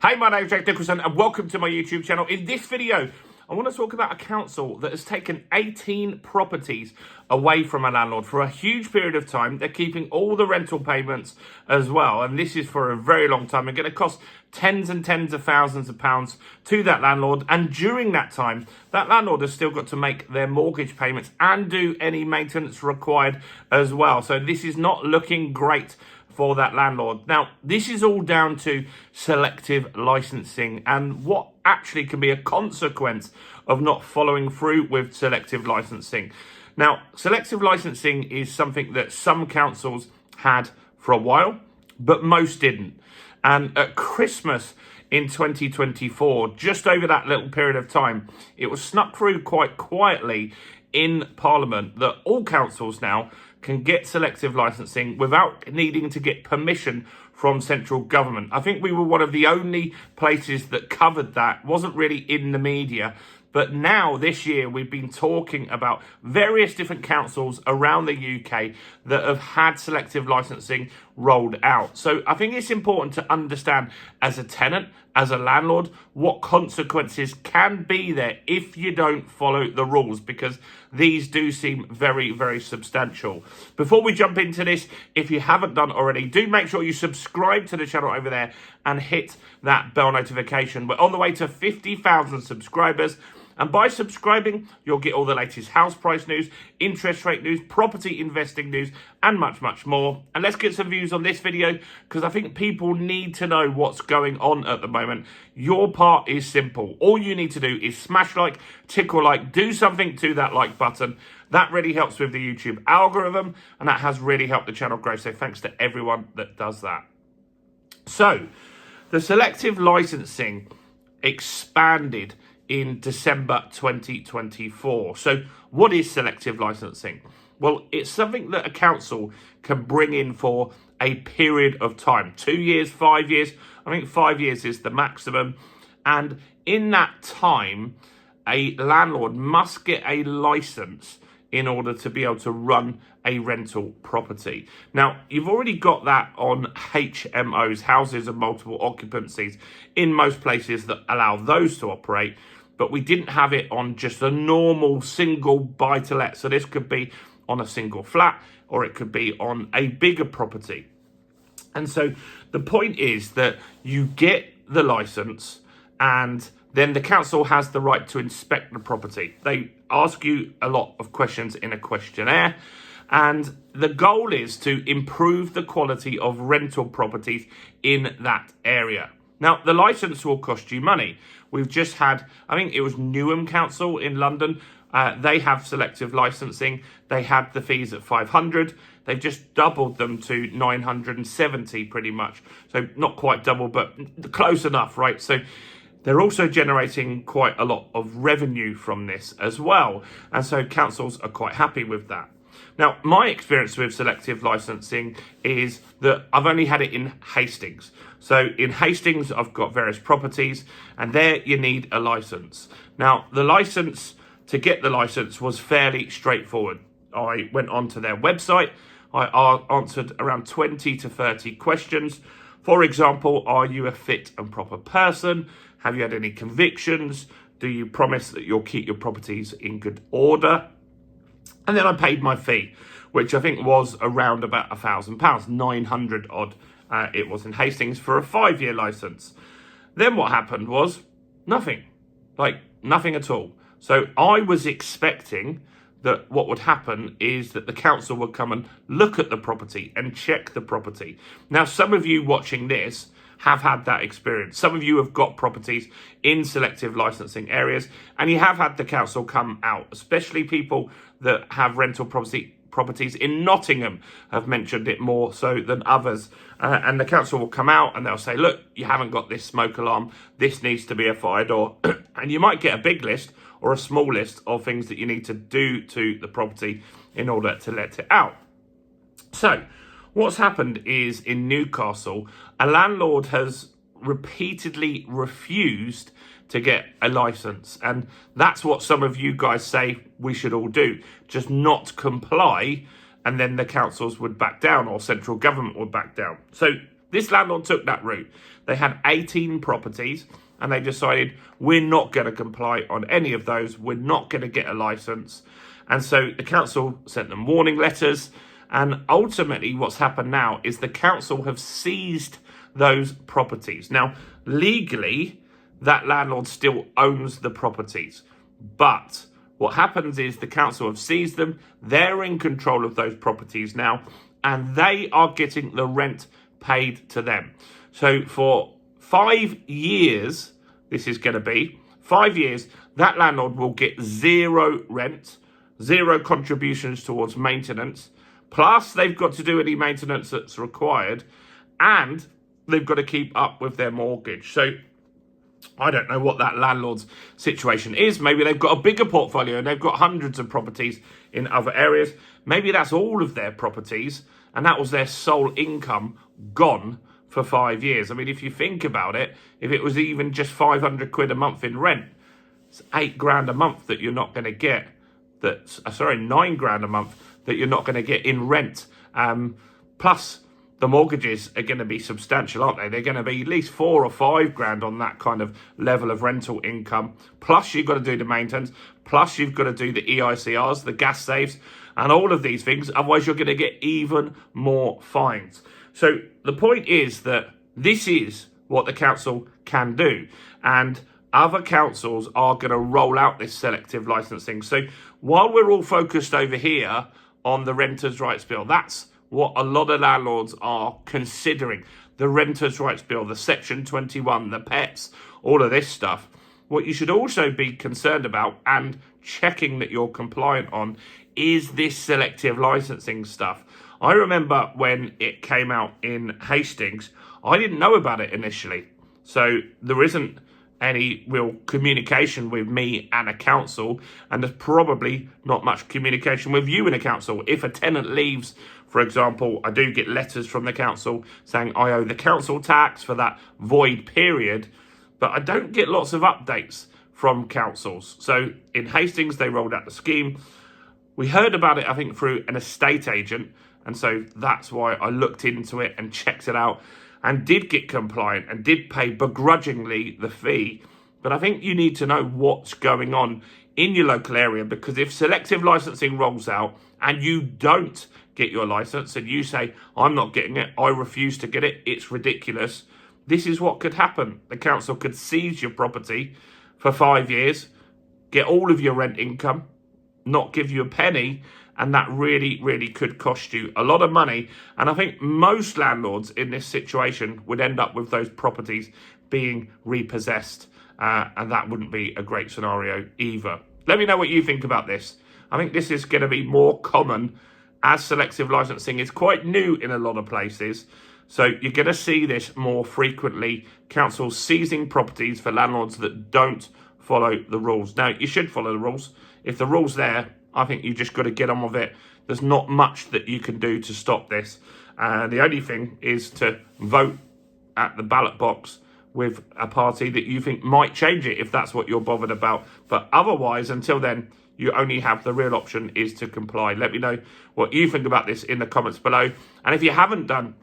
Hey, my name's Jack Nicholson and welcome to my YouTube channel. In this video, I want to talk about a council that has taken 18 properties away from a landlord for a huge period of time. They're keeping all the rental payments as well. And this is for a very long time and going to cost tens and tens of thousands of pounds to that landlord. And during that time, that landlord has still got to make their mortgage payments and do any maintenance required as well. So this is not looking great for that landlord. Now, this is all down to selective licensing and what actually can be a consequence of not following through with selective licensing. Now, selective licensing is something that some councils had for a while, but most didn't. And at Christmas in 2024, just over that little period of time, it was snuck through quite quietly in Parliament that all councils now can get selective licensing without needing to get permission from central government. I think we were one of the only places that covered that. Wasn't really in the media. But now, this year, we've been talking about various different councils around the UK that have had selective licensing rolled out. So I think it's important to understand as a tenant, as a landlord, what consequences can be there if you don't follow the rules, because these do seem very, very substantial. Before we jump into this, if you haven't done already, do make sure you subscribe to the channel over there and hit that bell notification. We're on the way to 50,000 subscribers. And by subscribing, you'll get all the latest house price news, interest rate news, property investing news, and much, much more. And let's get some views on this video, because I think people need to know what's going on at the moment. Your part is simple. All you need to do is smash like, tickle like, do something to that like button. That really helps with the YouTube algorithm, and that has really helped the channel grow. So thanks to everyone that does that. So, the selective licensing expanded in December 2024. So what is selective licensing? Well, it's something that a council can bring in for a period of time. 2 years, 5 years. I think 5 years is the maximum. And in that time, a landlord must get a license in order to be able to run a rental property. Now, you've already got that on HMOs, houses of multiple occupancies, in most places that allow those to operate. But we didn't have it on just a normal single buy-to-let. So this could be on a single flat, or it could be on a bigger property. And so the point is that you get the license, and then the council has the right to inspect the property. They ask you a lot of questions in a questionnaire, and the goal is to improve the quality of rental properties in that area. Now, the license will cost you money. We've just had, I think it was Newham Council in London. They have selective licensing. They had the fees at 500. They've just doubled them to 970 pretty much. So not quite double, but close enough, right? So they're also generating quite a lot of revenue from this as well. And so councils are quite happy with that. Now, my experience with selective licensing is that I've only had it in Hastings. So in Hastings, I've got various properties, and there you need a license. Now, the license, to get the license, was fairly straightforward. I went onto their website. I answered around 20 to 30 questions. For example, are you a fit and proper person? Have you had any convictions? Do you promise that you'll keep your properties in good order? And then I paid my fee, which I think was around about £1,000, 900 odd. It was in Hastings for a 5-year license. Then what happened was nothing, like nothing at all. So I was expecting that what would happen is that the council would come and look at the property and check the property. Now, some of you watching this have had that experience. Some of you have got properties in selective licensing areas, and you have had the council come out, especially people that have rental properties in Nottingham have mentioned it more so than others. And the council will come out and they'll say, look, you haven't got this smoke alarm. This needs to be a fire door. And you might get a big list or a small list of things that you need to do to the property in order to let it out. So what's happened is in Newcastle, a landlord has repeatedly refused to get a license. And that's what some of you guys say we should all do. Just not comply, and then the councils would back down or central government would back down. So This landlord took that route. They had 18 properties and they decided, we're not going to comply on any of those. We're not going to get a license. And so the council sent them warning letters. And ultimately what's happened now is the council have seized those properties. Now, legally, that landlord still owns the properties. But what happens is the council have seized them. They're in control of those properties now. And they are getting the rent paid to them. So for 5 years, this is going to be 5 years, that landlord will get zero rent, zero contributions towards maintenance, plus they've got to do any maintenance that's required, and they've got to keep up with their mortgage. So I don't know what that landlord's situation is. Maybe they've got a bigger portfolio and they've got hundreds of properties in other areas. Maybe that's all of their properties and that was their sole income gone for 5 years. I mean, if you think about it, if it was even just 500 quid a month in rent, it's 8 grand a month that you're not going to get. 9 grand a month that you're not going to get in rent. Plus, the mortgages are going to be substantial, aren't they? They're going to be at least 4 or 5 grand on that kind of level of rental income. Plus, you've got to do the maintenance. Plus, you've got to do the EICRs, the gas saves, and all of these things. Otherwise, you're going to get even more fines. So the point is that this is what the council can do. And other councils are going to roll out this selective licensing. So while we're all focused over here on the Renters' Rights Bill, that's what a lot of landlords are considering. The Renters' Rights Bill, the Section 21, the PETs, all of this stuff. What you should also be concerned about and checking that you're compliant on is this selective licensing stuff. I remember when it came out in Hastings, I didn't know about it initially. So there isn't any real communication with me and a council, and there's probably not much communication with you and a council. If a tenant leaves, for example, I do get letters from the council saying I owe the council tax for that void period, but I don't get lots of updates from councils. So in Hastings, they rolled out the scheme. We heard about it, I think, through an estate agent, and so that's why I looked into it and checked it out and did get compliant and did pay begrudgingly the fee. But I think you need to know what's going on in your local area, because if selective licensing rolls out and you don't get your license and you say, I'm not getting it, I refuse to get it, it's ridiculous, this is what could happen. The council could seize your property for 5 years, get all of your rent income, not give you a penny, and that really, really could cost you a lot of money. And I think most landlords in this situation would end up with those properties being repossessed. And that wouldn't be a great scenario either. Let me know what you think about this. I think this is going to be more common as selective licensing is quite new in a lot of places. So you're going to see this more frequently. Councils seizing properties for landlords that don't follow the rules. Now, you should follow the rules. If the rule's there, I think you just got to get on with it. There's not much that you can do to stop this. The only thing is to vote at the ballot box with a party that you think might change it, if that's what you're bothered about. But otherwise, until then, you only have the real option is to comply. Let me know what you think about this in the comments below. And if you haven't done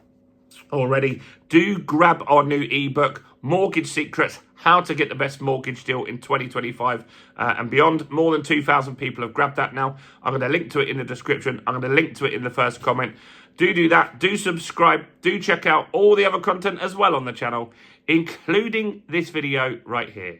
already, do grab our new ebook, Mortgage Secrets, How to Get the Best Mortgage Deal in 2025 and beyond. More than 2,000 people have grabbed that now. I'm going to link to it in the description. I'm going to link to it in the first comment. Do that. Do subscribe. Do check out all the other content as well on the channel, including this video right here.